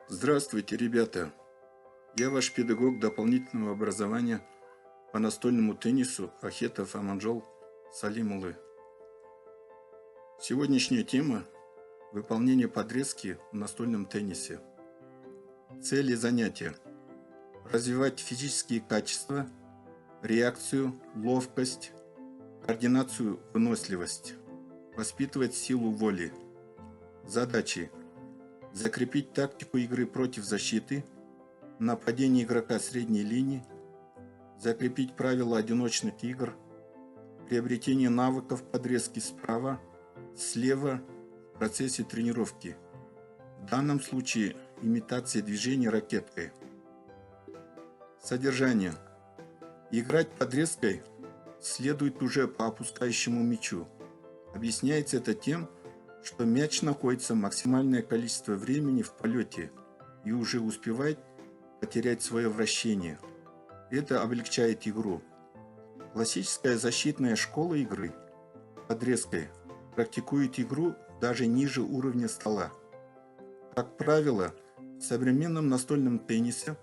Здравствуйте, ребята! Я ваш педагог дополнительного образования по настольному теннису Ахетов Аманжол Салимулы. Сегодняшняя тема – выполнение подрезки в настольном теннисе. Цели занятия – развивать физические качества, реакцию, ловкость, координацию, выносливость, воспитывать силу воли. Задачи – закрепить тактику игры против защиты, нападение игрока средней линии, закрепить правила одиночных игр, приобретение навыков подрезки справа, слева в процессе тренировки. В данном случае имитация движения ракеткой. Содержание. Играть подрезкой следует уже по опускающему мячу. Объясняется это тем, что мяч находится максимальное количество времени в полете и уже успевает потерять свое вращение. Это облегчает игру. Классическая защитная школа игры подрезкой практикует игру даже ниже уровня стола. Как правило, в современном настольном теннисе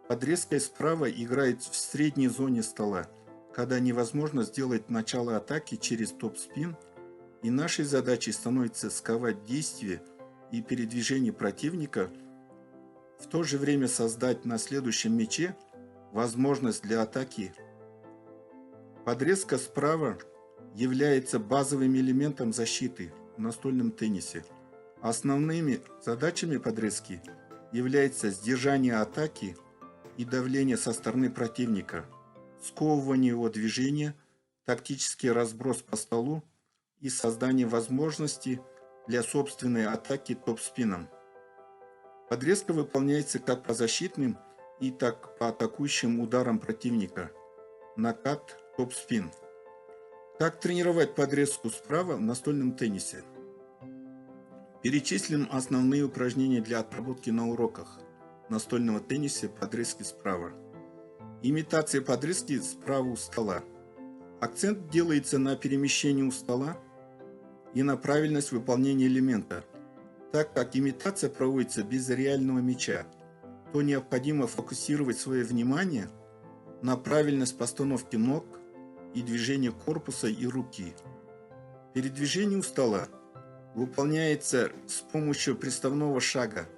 подрезкой справа играет в средней зоне стола, когда невозможно сделать начало атаки через топ-спин, и нашей задачей становится сковать действие и передвижение противника, в то же время создать на следующем мяче возможность для атаки. Подрезка справа является базовым элементом защиты в настольном теннисе. Основными задачами подрезки являются сдержание атаки и давление со стороны противника, сковывание его движения, тактический разброс по столу и создание возможности для собственной атаки топ-спином. Подрезка выполняется как по защитным и так по атакующим ударам противника. Накат, топ-спин. Как тренировать подрезку справа в настольном теннисе? Перечислим основные упражнения для отработки на уроках настольного тенниса подрезки справа. Имитация подрезки справа у стола. Акцент делается на перемещении у стола и на правильность выполнения элемента. Так как имитация проводится без реального мяча, то необходимо фокусировать свое внимание на правильность постановки ног и движения корпуса и руки. Передвижение у стола выполняется с помощью приставного шага,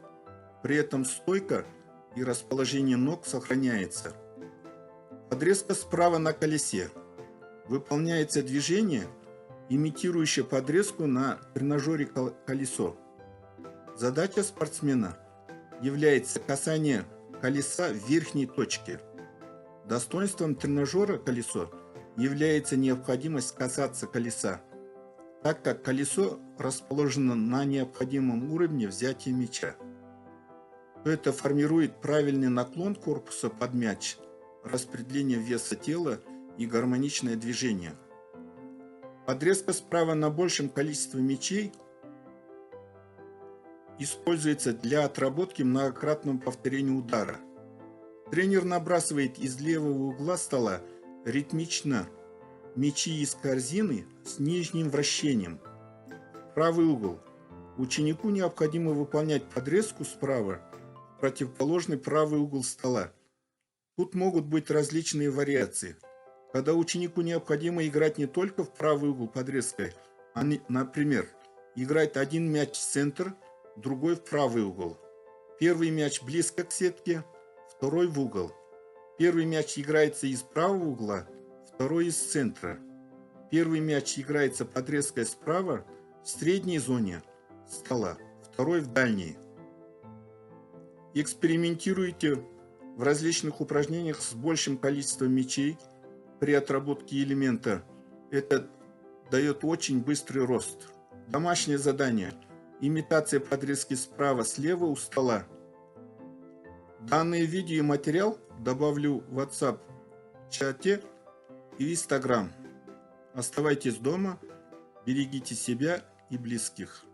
при этом стойка и расположение ног сохраняется. Подрезка справа на колесе. Выполняется движение, имитирующее подрезку на тренажере колесо. Задача спортсмена является касание колеса в верхней точке. Достоинством тренажера колесо является необходимость касаться колеса, так как колесо расположено на необходимом уровне взятия мяча. Это формирует правильный наклон корпуса под мяч, распределение веса тела и гармоничное движение. Подрезка справа на большем количестве мячей используется для отработки многократного повторения удара. Тренер набрасывает из левого угла стола ритмично мячи из корзины с нижним вращением. Правый угол. Ученику необходимо выполнять подрезку справа в противоположный правый угол стола. Тут могут быть различные вариации, когда ученику необходимо играть не только в правый угол подрезкой, а, например, играть один мяч в центр, другой в правый угол. Первый мяч близко к сетке, второй в угол. Первый мяч играется из правого угла, второй из центра. Первый мяч играется подрезкой справа в средней зоне стола, второй в дальней. Экспериментируйте в различных упражнениях с большим количеством мячей при отработке элемента. Это дает очень быстрый рост. Домашнее задание. Имитация подрезки справа-слева у стола. Данные видео и материал добавлю в WhatsApp чате и Instagram. Оставайтесь дома, берегите себя и близких.